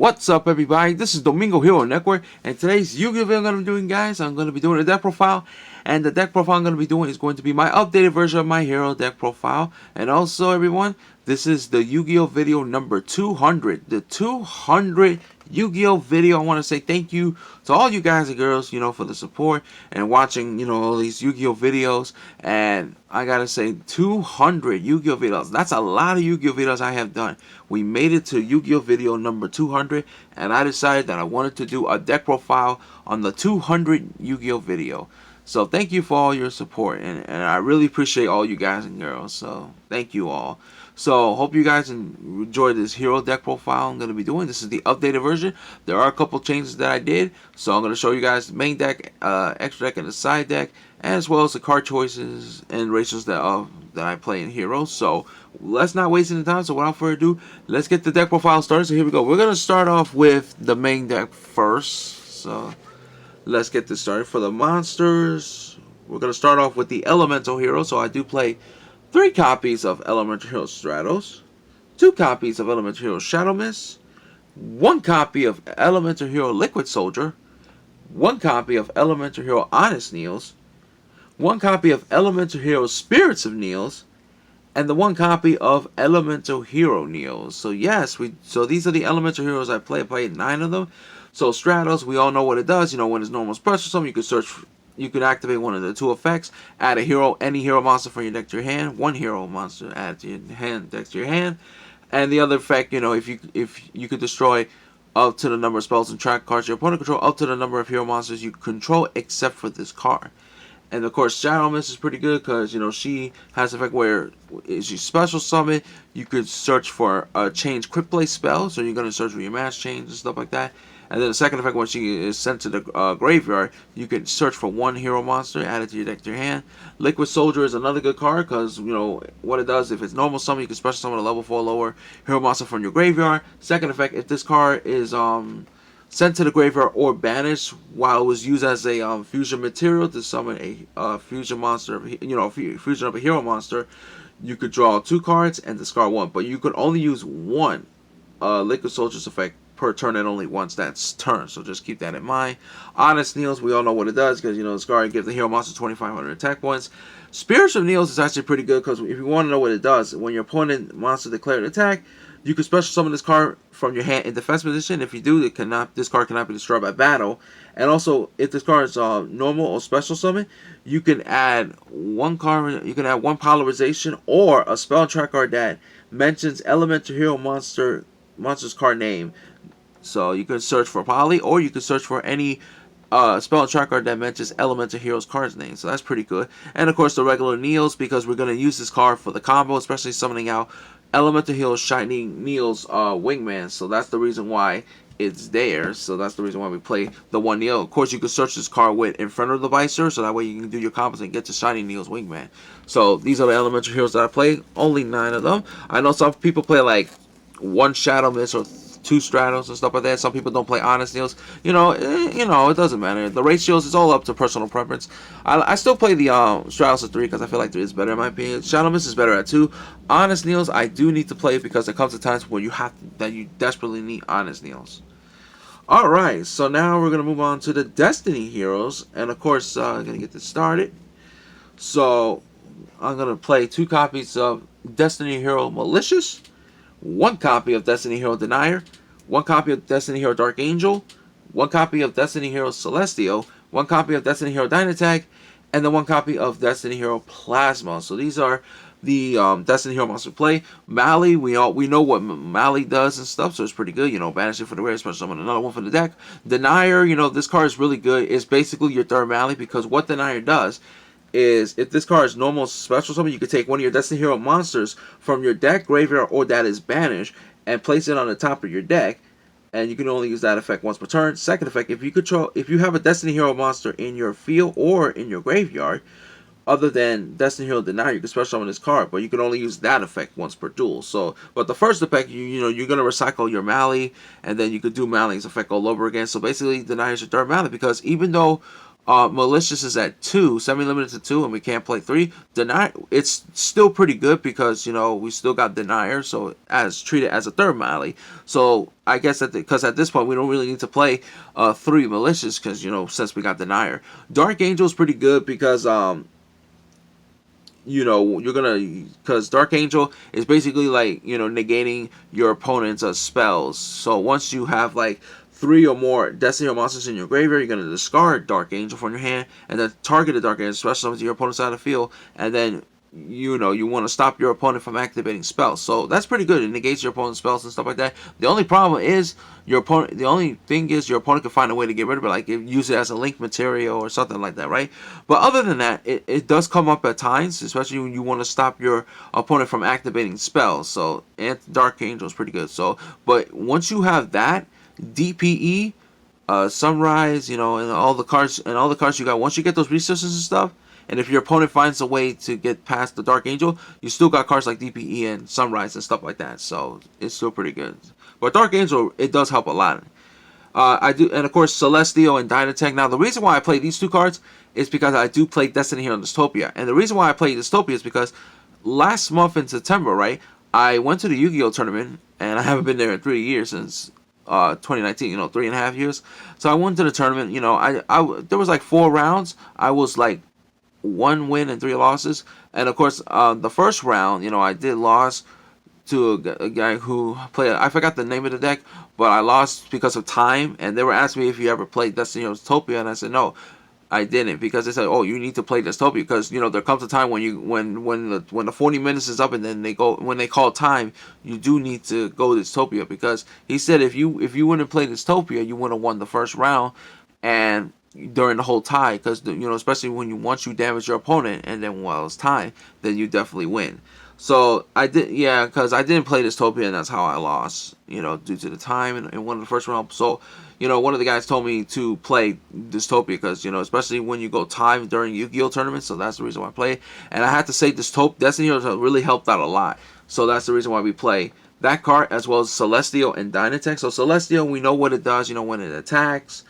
What's up, everybody? This is Domingo Hero Network, and today's Yu-Gi-Oh video I'm going to be doing, guys, I'm going to be doing a deck profile, and the deck profile I'm going to be doing is going to be my updated version of my hero deck profile. And also, everyone, this is the Yu-Gi-Oh video number 200, the 200 Yu-Gi-Oh video. I want to say thank you to all you guys and girls, for the support and watching, all these Yu-Gi-Oh videos. And I gotta say, 200 Yu-Gi-Oh videos. That's a lot of Yu-Gi-Oh videos I have done. We made it to Yu-Gi-Oh video number 200, and I decided that I wanted to do a deck profile on the 200 Yu-Gi-Oh video. So thank you for all your support, and I really appreciate all you guys and girls. So thank you all. So hope you guys enjoy this hero deck profile I'm going to be doing. This is the updated version. There are a couple changes that I did. So I'm going to show you guys the main deck, extra deck, and the side deck, as well as the card choices and ratios that I play in Hero. So let's not waste any time. So without further ado, let's get the deck profile started. So here we go. We're going to start off with the main deck first. So let's get this started. For the monsters, we're going to start off with the Elemental Hero. So I do play 3 copies of Elemental Hero Stratos, 2 copies of Elemental Hero Shadow Mist, 1 copy of Elemental Hero Liquid Soldier, 1 copy of Elemental Hero Honest Neos, 1 copy of Elemental Hero Spirits of Neos, and the 1 copy of Elemental Hero Neos. So yes, so these are the Elemental Heroes I play. I played 9 of them. So Stratos, we all know what it does. When it's normal special summon, you can search. You can activate one of the 2 effects. Add a hero, any hero monster from your deck to your hand. 1 hero monster add to your hand, deck to your hand. And the other effect, if you could destroy up to the number of spells and track cards your opponent control, up to the number of hero monsters you control, except for this card. And of course, Shadow Mist is pretty good because she has an effect where if you special summon, you could search for a change quick play spell. So you're gonna search for your match change and stuff like that. And then the second effect, when she is sent to the graveyard, you can search for 1 hero monster, add it to your deck to your hand. Liquid Soldier is another good card because, what it does, if it's normal summon, you can special summon a level 4 lower hero monster from your graveyard. Second effect, if this card is sent to the graveyard or banished while it was used as a fusion material to summon a fusion monster, fusion of a hero monster, you could draw 2 cards and discard 1. But you could only use 1 Liquid Soldier's effect per turn and only once that's turn, so just keep that in mind. Honest Neos, we all know what it does because this card gives the hero monster 2,500 attack points. Spirits of Neos is actually pretty good because if you want to know what it does, when your opponent monster declared an attack, you can special summon this card from your hand in defense position. If you do, this card cannot be destroyed by battle. And also, if this card is normal or special summon, you can add 1 card. You can add 1 polarization or a spell track card that mentions Elemental Hero monster's card name. So you can search for Poly, or you can search for any spell track card that mentions Elemental Hero's card's name. So that's pretty good. And of course the regular Neos, because we're going to use this card for the combo, especially summoning out Elemental Hero's Shining Neos Wingman. So that's the reason why it's there. So that's the reason why we play the 1 Neo. Of course, you can search this card with Inferno Devicer, so that way you can do your combos and get to Shining Neos Wingman. So these are the Elemental Heroes that I play. Only 9 of them. I know some people play like 1 Shadow Mist or 2 Stratos and stuff like that. Some people don't play Honest Neos. It doesn't matter. The ratios is all up to personal preference. I still play the Stratos at 3 because I feel like 3 is better in my opinion. Shadow Mist is better at 2. Honest Neos, I do need to play it because there comes a times where you desperately need Honest Neos. Alright, so now we're gonna move on to the Destiny Heroes, and of course I'm gonna get this started. So I'm gonna play 2 copies of Destiny Hero Malicious, 1 copy of Destiny Hero Denier, 1 copy of Destiny Hero Dark Angel, 1 copy of Destiny Hero Celestial, 1 copy of Destiny Hero Dynatag, and then 1 copy of Destiny Hero Plasma. So these are the Destiny Hero monster play. Mali, we know what Mali does and stuff, so it's pretty good. Banish it for the rare, special summon another one for the deck. Denier, this card is really good. It's basically your 3rd Mali because what Denier does is if this card is normal special summon, you can take 1 of your Destiny Hero monsters from your deck, graveyard, or that is banished and place it on the top of your deck, and you can only use that effect once per turn. Second effect, if you have a Destiny Hero monster in your field or in your graveyard other than Destiny Hero Denier, you can special summon this card, but you can only use that effect once per duel. So, but the first effect, you're gonna recycle your Mali, and then you could do Mali's effect all over again. So basically, Denier is your 3rd Mali because even though Malicious is at 2, semi-limited to 2, and we can't play 3. Deny, it's still pretty good because, you know, we still got Denier, so as treated as a third Mally. So I guess that because at this point we don't really need to play 3 Malicious because, you know, since we got Denier. Dark Angel is pretty good because you know, you're gonna, because Dark Angel is basically like, you know, negating your opponent's spells. So once you have like 3 or more Destiny Hero monsters in your graveyard, you're gonna discard Dark Angel from your hand and then target the Dark Angel, special summon to your opponent's side of the field, and then, you know, you want to stop your opponent from activating spells. So that's pretty good. It negates your opponent's spells and stuff like that. The only problem is your opponent. The only thing is your opponent can find a way to get rid of it, like use it as a link material or something like that, right? But other than that, it does come up at times, especially when you want to stop your opponent from activating spells. So Dark Angel is pretty good. So, but once you have that DPE, Sunrise, you know, and all the cards you got, once you get those resources and stuff. And if your opponent finds a way to get past the Dark Angel, you still got cards like DPE and Sunrise and stuff like that. So it's still pretty good. But Dark Angel, it does help a lot. I do, and of course Celestial and Dynatech. Now the reason why I play these 2 cards is because I do play Destiny here on Dystopia. And the reason why I play Dystopia is because last month in September, right, I went to the Yu-Gi-Oh tournament, and I haven't been there in 3 years since 2019, you know, 3.5 years. So I went to the tournament, you know, there was like 4 rounds. I was like 1 win and 3 losses, and of course, the first round, you know, I did lose to a guy who played. I forgot the name of the deck, but I lost because of time. And they were asking me if you ever played Destiny or Dystopia, and I said no, I didn't, because they said, oh, you need to play Dystopia because, you know, there comes a time when the 40 minutes is up and then when they call time, you do need to go Dystopia, because he said if you wouldn't play Dystopia, you wouldn't have won the first round and during the whole tie, because, you know, especially once you damage your opponent and then while it's time, then you definitely win. So I did, yeah, because I didn't play Dystopia, and that's how I lost, you know, due to the time in one of the first rounds. So, you know, one of the guys told me to play Dystopia because, you know, especially when you go time during Yu-Gi-Oh tournaments, so that's the reason why I play. And I have to say, Destiny Heroes really helped out a lot. So that's the reason why we play that card, as well as Celestial and Dynatech. So Celestial, we know what it does, you know, when it attacks.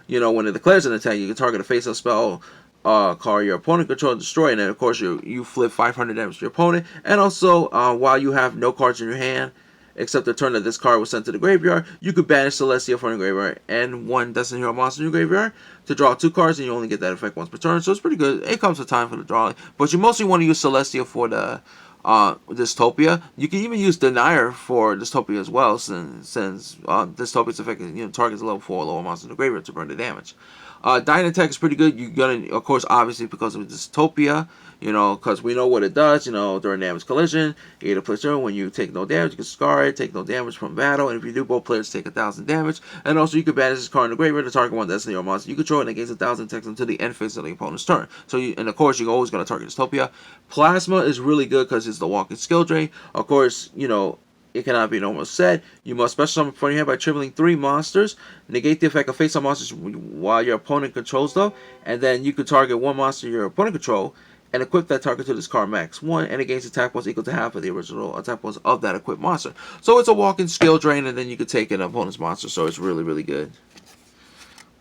You know, when it declares an attack, you can target a face-up spell card your opponent controls and destroy, and then of course you flip 500 damage to your opponent. And also, while you have no cards in your hand, except the turn that this card was sent to the graveyard, you could banish Celestial from the graveyard and 1 Destiny Hero monster in your graveyard to draw 2 cards, and you only get that effect once per turn. So it's pretty good. It comes with time for the drawing, but you mostly want to use Celestial for the Dystopia. You can even use Denier for Dystopia as well, since Dystopia's effect, you know, targets a level 4 lower monster in the graveyard to burn the damage. Dynatech is pretty good. You're gonna, of course, obviously because of Dystopia, you know, because we know what it does. You know, during damage collision, either place turn when you take no damage, you can scar it, take no damage from battle, and if you do, both players take 1,000 damage. And also, you can banish this card in the graveyard to target 1 Destiny or monster you control, and it gains 1,000 text until the end phase of the opponent's turn. So, and of course, you're always gonna target Dystopia. Plasma is really good because it's the walking skill drain. Of course, you know, it cannot be normal set. You must special summon from your hand by tripling 3 monsters. Negate the effect of face-up monsters while your opponent controls them. And then you can target 1 monster your opponent control and equip that target to this card max 1, and it gains attack points equal to half of the original attack points of that equipped monster. So it's a walking skill drain, and then you can take an opponent's monster. So it's really, really good.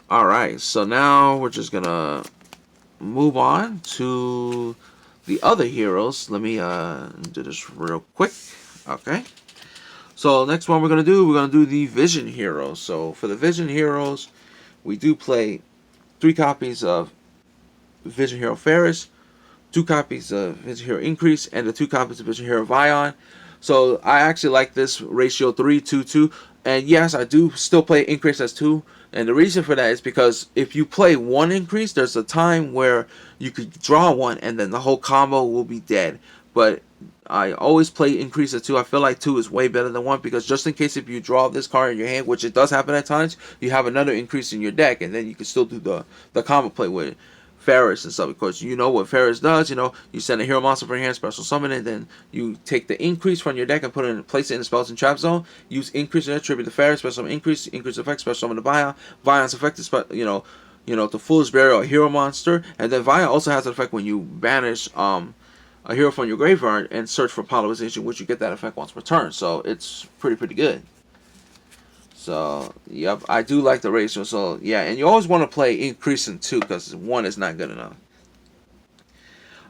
Alright, so now we're just gonna move on to the other heroes. Let me do this real quick. Okay. So next one we're gonna do the Vision Heroes. So for the Vision Heroes, we do play 3 copies of Vision Hero Ferris, 2 copies of Vision Hero Increase, and the 2 copies of Vision Hero Vion. So I actually like this ratio 3-2-2. And yes, I do still play Increase as 2. And the reason for that is because if you play 1 Increase, there's a time where you could draw 1 and then the whole combo will be dead. But I always play Increase as 2. I feel like 2 is way better than 1, because just in case if you draw this card in your hand, which it does happen at times, you have another Increase in your deck, and then you can still do the combo play with it. Ferris and stuff. Of course, you know what Ferris does. You know, you send a hero monster from your hand, special summon it, then you take the Increase from your deck and put it in, place it in the spells and trap zone. Use Increase and attribute to Ferris, special summon Increase effect, special summon the Vion. Vion's effect is, you know, to Fool's Burial a hero monster, and then Vion also has an effect when you banish a hero from your graveyard and search for polarization, which you get that effect once per turn. So it's pretty good. So, yep, I do like the ratio. So, yeah, and you always want to play increasing 2 because 1 is not good enough.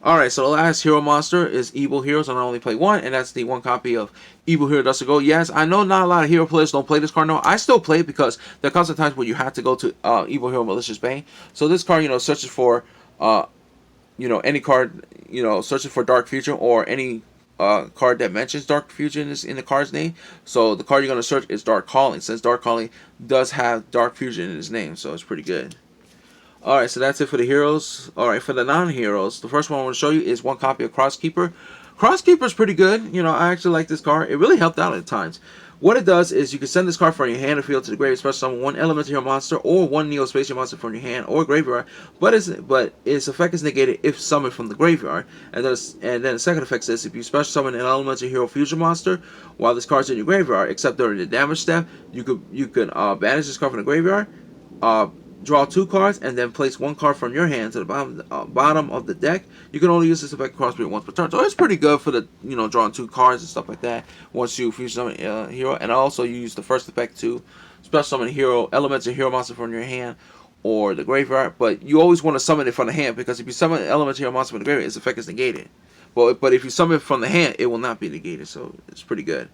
Alright, so the last hero monster is Evil Heroes, and I only play 1, and that's the 1 copy of Evil Hero Dust to Go. Yes, I know not a lot of hero players don't play this card. No, I still play it because there comes a times where you have to go to Evil Hero Malicious Bane. So this card, searches for, any card, searches for Dark Fusion or any card that mentions Dark Fusion is in the card's name. So the card you're going to search is Dark Calling, since Dark Calling does have Dark Fusion in its name, so it's pretty good. Alright, so that's it for the heroes. Alright, for the non-heroes, the first one I want to show you is 1 copy of Crosskeeper. Crosskeeper is pretty good. I actually like this card. It really helped out at times. What it does is you can send this card from your hand or field to the grave, special summon 1 elemental hero monster or 1 neo-spatial monster from your hand or graveyard, but its effect is negated if summoned from the graveyard. And then the second effect says if you special summon an elemental hero fusion monster while this card's in your graveyard, except during the damage step, you could banish this card from the graveyard, draw 2 cards, and then place 1 card from your hand to the bottom of the deck. You can only use this effect crossbreed once per turn. So it's pretty good for the, drawing 2 cards and stuff like that once you fusion summon a hero. And also you use the first effect to special summon a hero, elemental hero monster from your hand or the graveyard. But you always want to summon it from the hand, because if you summon an elemental hero monster from the graveyard, its effect is negated. But if you summon it from the hand, it will not be negated. So it's pretty good.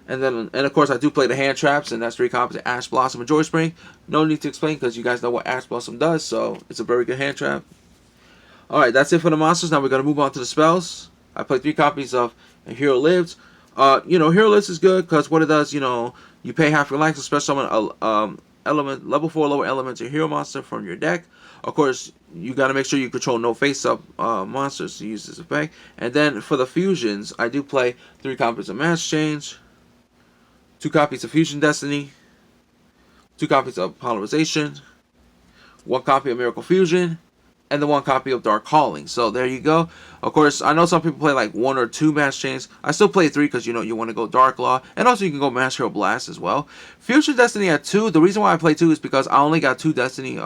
And of course, I do play the hand traps, and that's 3 copies of Ash Blossom and Joy Spring. No need to explain because you guys know what Ash Blossom does, so it's a very good hand trap. Alright, that's it for the monsters. Now we're going to move on to the spells. I played 3 copies of Hero Lives. Hero Lives is good because what it does, you pay half your life to special summon level 4 lower elemental hero monster from your deck. Of course, you got to make sure you control no face-up monsters to use this effect. And then for the fusions, I do play 3 copies of Mass Change, 2 copies of Fusion Destiny, 2 copies of Polarization, 1 copy of Miracle Fusion, and the 1 copy of Dark Calling. So there you go. Of course, I know some people play like 1 or 2 Mass Chains. I still play 3 because you want to go Dark Law, and also you can go Mass Hero Blast as well. Fusion Destiny at 2. The reason why I play 2 is because I only got 2 Destiny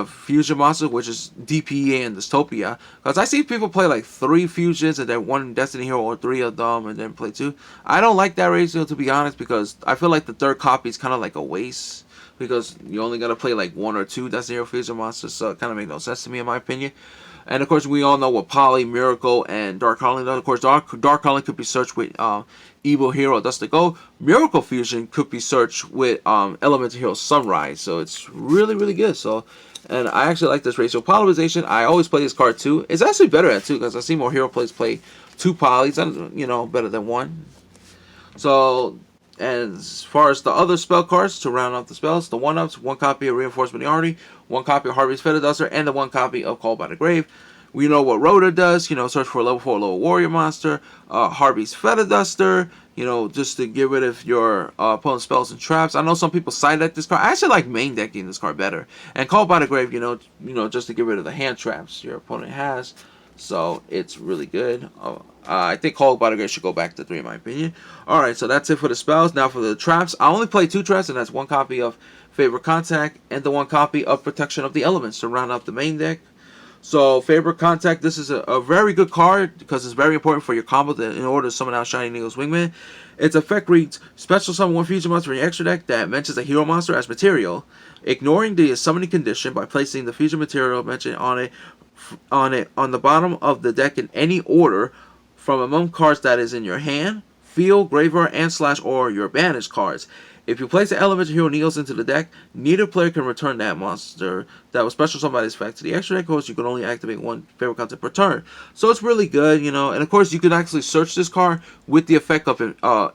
fusion monsters, which is DPA and Dystopia, because I see people play like 3 fusions and then 1 Destiny hero or 3 of them and then play 2. I don't like that ratio, to be honest, because I feel like the 3rd copy is kind of like a waste, because you only got to play like 1 or 2 Destiny hero fusion monsters, so it kind of makes no sense to me in my opinion. And of course, we all know what Poly, Miracle, and Dark Calling does. Of course, Dark Calling could be searched with Evil Hero Dust to Go. Miracle Fusion could be searched with Elemental Hero Sunrise. So it's really, really good. So, and I actually like this ratio. Polarization, I always play this card 2. It's actually better at 2 because I see more hero players play 2 polys, and better than 1. So, and as far as the other spell cards to round out the spells, the 1-ups, 1 copy of Reinforcement of the Army, 1 copy of Harvey's Feather Duster, and the 1 copy of Called by the Grave. We know what Rhoda does, search for a level 4 lower warrior monster, Harvey's Feather Duster, just to get rid of your opponent's spells and traps. I know some people side deck this card. I actually like main decking this card better. And Called by the Grave, just to get rid of the hand traps your opponent has. So it's really good. I think Called by the Grave should go back to 3 in my opinion. Alright, so that's it for the spells. Now for the traps, I only play 2 traps, and that's 1 copy of Favorite Contact and the 1 copy of Protection of the Elements to round out the main deck. So Favorite Contact, this is a very good card because it's very important for your combo in order to summon out Shining Eagle's Wingman. Its effect reads, special summon 1 fusion monster from your extra deck that mentions a hero monster as material, ignoring the summoning condition by placing the fusion material mentioned on the bottom of the deck in any order from among cards that is in your hand, field, graveyard, and / or your banished cards. If you place the elemental hero Neos into the deck, neither player can return that monster that was special summoned by this effect to the extra deck. Of course, you can only activate 1 favorite content per turn. So it's really good, and of course you can actually search this card with the effect of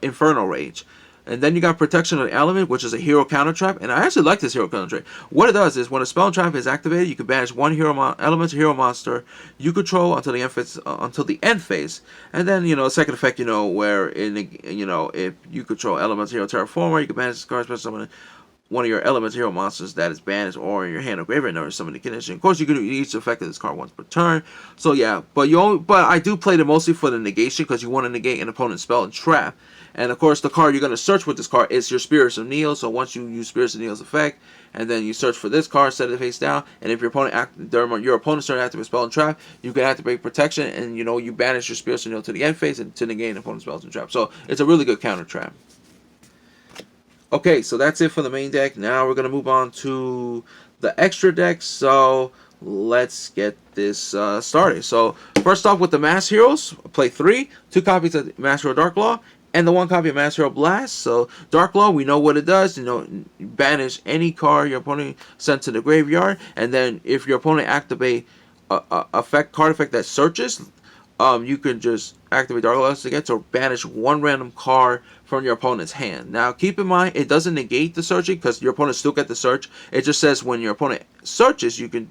Infernal Rage. And then you got Protection of the Element, which is a hero counter trap, and I actually like this hero counter trap. What it does is when a spell trap is activated, you can banish 1 elemental hero monster you control until the end phase. And then second effect, where if you control elemental hero terraformer, you can banish this card, special summon 1 of your elemental hero monsters that is banished or in your hand or graveyard under summoning condition. Of course, you can use the effect of this card once per turn. So yeah, but I do play it mostly for the negation because you want to negate an opponent's spell and trap. And of course, the card you're going to search with this card is your Spirits of Neo. So once you use Spirits of Neo's effect, and then you search for this card, set it face down, and if your opponent during your opponent's turn activate spell and trap, you can activate Protection, and you banish your Spirits of Neo to the end phase and to negate an opponent's spells and traps. So it's a really good counter trap. Okay, so that's it for the main deck. Now we're gonna move on to the extra deck. So let's get this started. So first off with the Mass Heroes, play 2 copies of Mass Hero Dark Law, and the 1 copy of Mass Hero Blast. So Dark Law, we know what it does. You know, banish any card your opponent sent to the graveyard, and then if your opponent activate a card effect that searches, you can just activate Dark Law again to banish 1 random card from your opponent's hand. Now, keep in mind, it doesn't negate the searching because your opponent still get the search. It just says when your opponent searches, you can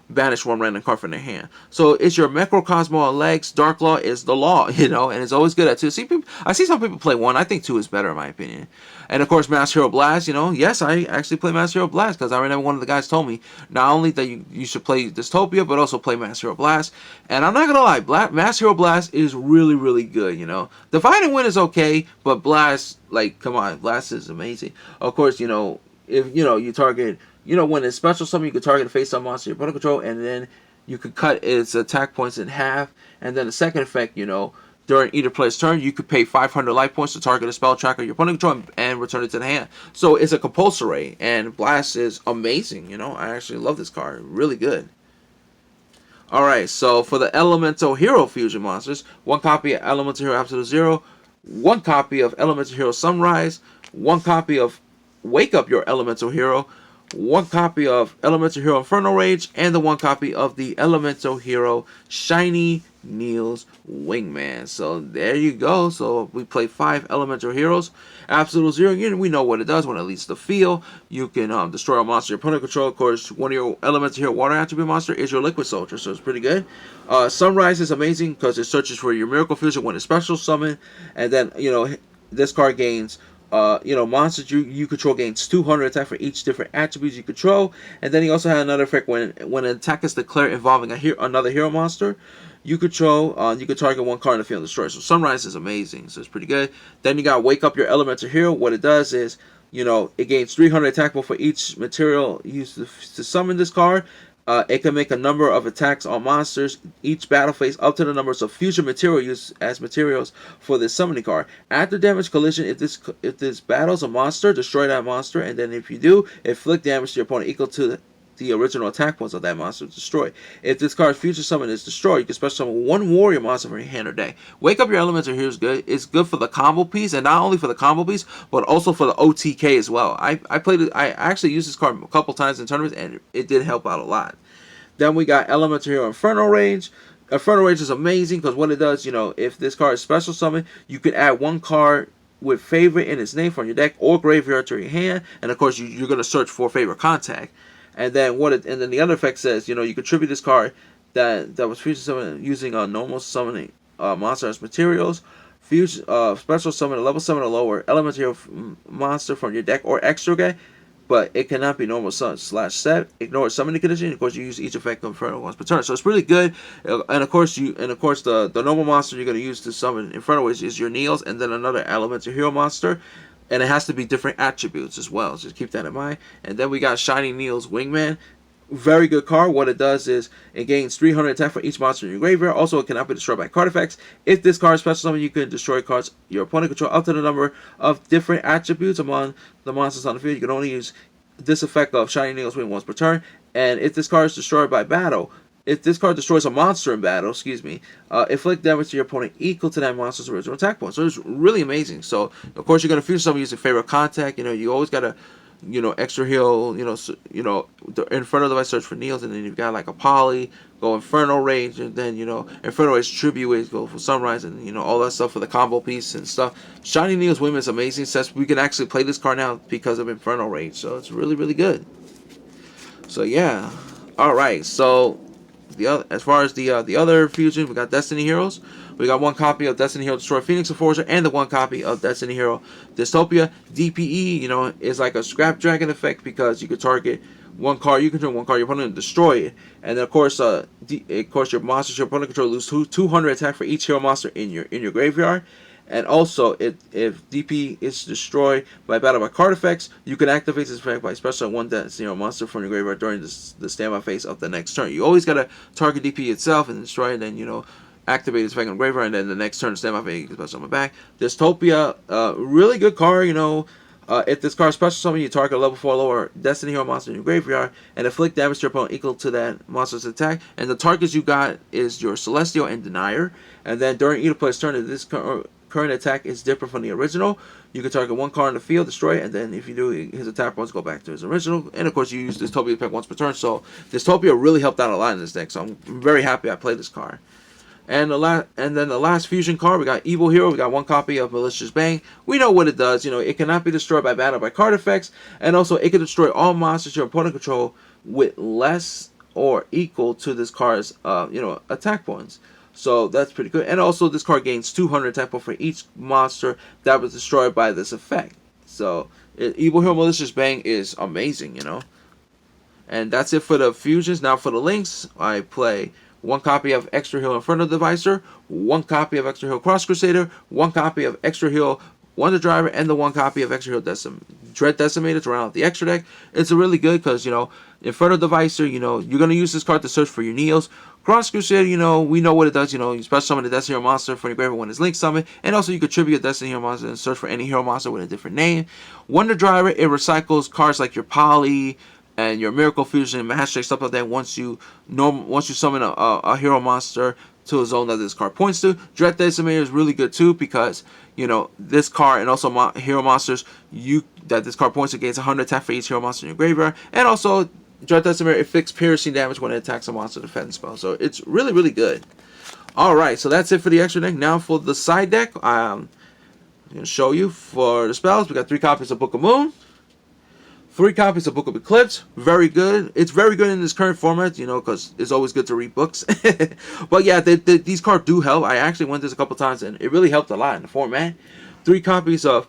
banish 1 random card from their hand. So it's your Necrocosmo on legs. Dark Law is the law, you know, and it's always good at 2. I see some people play 1. I think 2 is better in my opinion. And of course, Mass Hero Blast, you know, yes, I actually play Mass Hero Blast because I remember one of the guys told me not only that you should play Dystopia, but also play Mass Hero Blast. And I'm not gonna lie, Mass Hero Blast is really, really good, you know. Divide and Win is okay, but Blast, like, come on, Blast is amazing. Of course, you know, if, you know, you target, you know, when it's special summon, you can target a face-up monster your opponent control, and then you could cut its attack points in half. And then the second effect, you know, during either player's turn, you could pay 500 life points to target a spell tracker your opponent control and return it to the hand. So it's a compulsory, and Blast is amazing, you know. I actually love this card. Really good. Alright, so for the Elemental Hero Fusion monsters, 1 copy of Elemental Hero Absolute Zero, 1 copy of Elemental Hero Sunrise, 1 copy of Wake Up Your Elemental Hero, 1 copy of Elemental Hero Infernal Rage, and the 1 copy of the Elemental Hero Shiny Neil's Wingman. So there you go. So we play 5 Elemental Heroes. Absolute Zero, we know what it does when it leads the field. You can destroy a monster your opponent control. Of course, one of your Elemental Hero Water Attribute monster is your Liquid Soldier, so it's pretty good. Sunrise is amazing because it searches for your Miracle Fusion when it's special summon, and then, you know, this card gains you know, monsters you control gains 200 attack for each different attributes you control, and then he also had another effect when an attack is declared involving another hero monster you control. You can target 1 card in the field and destroy. So Sunrise is amazing, so it's pretty good. Then you got Wake Up Your Elemental Hero. What it does is, you know, it gains 300 attack for each material used to summon this card. It can make a number of attacks on monsters each battle phase up to the numbers of fusion material used as materials for this summoning card. After damage collision, if this battles a monster, destroy that monster, and then if you do, inflict damage to your opponent equal to the original attack points of that monster destroyed. If this card's future summon is destroyed, you can special summon 1 warrior monster from your hand or deck. Wake Up Your Elemental Hero is good. It's good for the combo piece, and not only for the combo piece, but also for the OTK as well. I played it. I actually used this card a couple times in tournaments, and it did help out a lot. Then we got Elemental Hero Infernal Rage. Infernal Rage is amazing because what it does, you know, if this card is special summon, you can add 1 card with favorite in its name from your deck or graveyard to your hand, and of course you're going to search for favorite contact. And then and then the other effect says, you know, you contribute this card that was fusion summoned using a normal summoning monster as materials. Fusion special summon a level 7 or lower elemental monster from your deck or extra deck, but it cannot be normal /set. Ignore summoning condition. Of course, you use each effect Inferno once per turn, so it's really good. And of course, the normal monster you're going to use to summon Inferno is your Neils, and then another elemental hero monster. And it has to be different attributes as well. So just keep that in mind. And then we got Shiny Neil's Wingman. Very good card. What it does is it gains 300 attack for each monster in your graveyard. Also, it cannot be destroyed by card effects. If this card is special summon, you can destroy cards your opponent control up to the number of different attributes among the monsters on the field. You can only use this effect of Shiny Neil's Wing once per turn. And if this card is destroyed by battle, if this card destroys a monster in battle, inflict damage to your opponent equal to that monster's original attack point. So it's really amazing. So of course you're gonna fusion summon using favorite contact. You know, you always gotta, you know, extra heal. The Inferno device search for Neils, and then you've got like a Poly, go Infernal Rage, and then, you know, Infernal Rage Tribute go for Sunrise, and, you know, all that stuff for the combo piece and stuff. Shiny Neil's Women is amazing. Since we can actually play this card now because of Infernal Rage, so it's really, really good. So yeah, all right. So as far as the other fusion, we got Destiny Heroes. We got 1 copy of Destiny Hero Destroy Phoenix Enforcer and the 1 copy of Destiny Hero Dystopia. DPE, you know, is like a Scrap Dragon effect because you could target 1 card you control, 1 card your opponent, and destroy it. And then of course, your monsters your opponent control lose 200 attack for each hero monster in your graveyard. And also, if DP is destroyed by battle by card effects, you can activate this effect by special 1 Destiny Hero monster from your graveyard during the standby phase of the next turn. You always gotta target DP itself and destroy it, and then, you know, activate this effect on the graveyard, and then the next turn standby phase you can special on the back. Dystopia, really good card, you know. If this card special summon, you target a level 4 lower Destiny Hero monster in your graveyard and inflict damage to your opponent equal to that monster's attack. And the targets you got is your Celestial and Denier. And then during either player's turn, if this current attack is different from the original, you can target one card in the field, destroy it, and then if you do, his attack points go back to his original. And of course, you use Dystopia pack once per turn. So Dystopia really helped out a lot in this deck. So I'm very happy I played this card. And then the last fusion card, we got Evil Hero. We got one copy of Malicious Bang. We know what it does. You know, it cannot be destroyed by battle by card effects, and also it can destroy all monsters your opponent control with less or equal to this card's attack points. So that's pretty good. And also this card gains 200 attack points for each monster that was destroyed by this effect. So Evil Hero Malicious Bang is amazing, you know. And that's it for the fusions. Now for the links, I play one copy of Extra Heal Inferno Devicer, one copy of Extra Heal Cross Crusader, one copy of Extra Heal Wonder Driver, and the one copy of Extra Heal Dread Decimator to round out the extra deck. It's really good because, you know, Inferno Devicer, you know, you're going to use this card to search for your Neos. Cross Crusader, you know, we know what it does. You know, you special summon a Destiny Hero monster from your graveyard when it's Link Summon, and also you could tribute a Destiny Hero monster and search for any hero monster with a different name. Wonder Driver, it recycles cards like your Poly and your Miracle Fusion, Match Trick, stuff like that. Once you summon a hero monster to a zone that this card points to. Dread Decimator is really good too because, you know, this card and also hero monsters that this card points to gains 100 attack for each hero monster in your graveyard. And also Dread Decimator, it inflicts piercing damage when it attacks a monster defense spell. So it's really, really good. Alright, so that's it for the extra deck. Now for the side deck, I'm going to show you for the spells. We got 3 copies of Book of Moon, 3 copies of Book of Eclipse. Very good. It's very good in this current format, you know, because it's always good to read books. But yeah, these cards do help. I actually went this a couple times, and it really helped a lot in the format. 3 copies of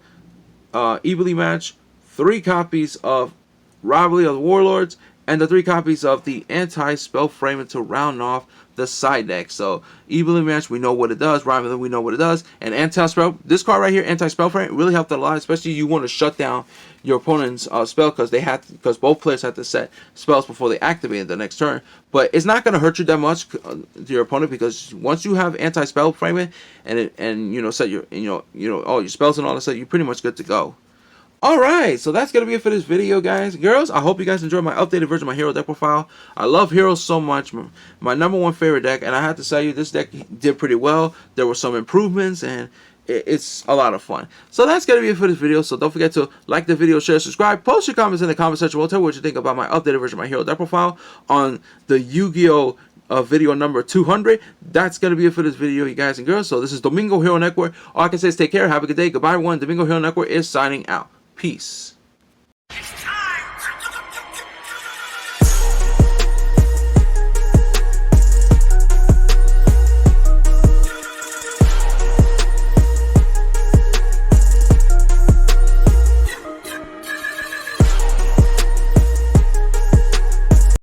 Evenly Match, 3 copies of Rivalry of the Warlords, and the 3 copies of the Anti-Spell Fragment to round off the side deck. So Evenly Match, we know what it does. Rivalry, we know what it does. And Anti-Spell, this card right here, Anti-Spell Fragment, really helped a lot, especially you want to shut down your opponent's spell because both players have to set spells before they activate it the next turn. But it's not going to hurt you that much to your opponent because once you have Anti-Spell Fragment and you know set your all your spells and all that stuff, you're pretty much good to go. Alright, so that's going to be it for this video, guys. Girls, I hope you guys enjoyed my updated version of my hero deck profile. I love heroes so much. My #1 favorite deck, and I have to tell you, this deck did pretty well. There were some improvements, and it's a lot of fun. So that's going to be it for this video. So don't forget to like the video, share, subscribe. Post your comments in the comment section. We'll tell you what you think about my updated version of my hero deck profile on the Yu-Gi-Oh! Video number 200. That's going to be it for this video, you guys and girls. So this is Domingo Hero Network. All I can say is take care. Have a good day. Goodbye, everyone. Domingo Hero Network is signing out. Peace.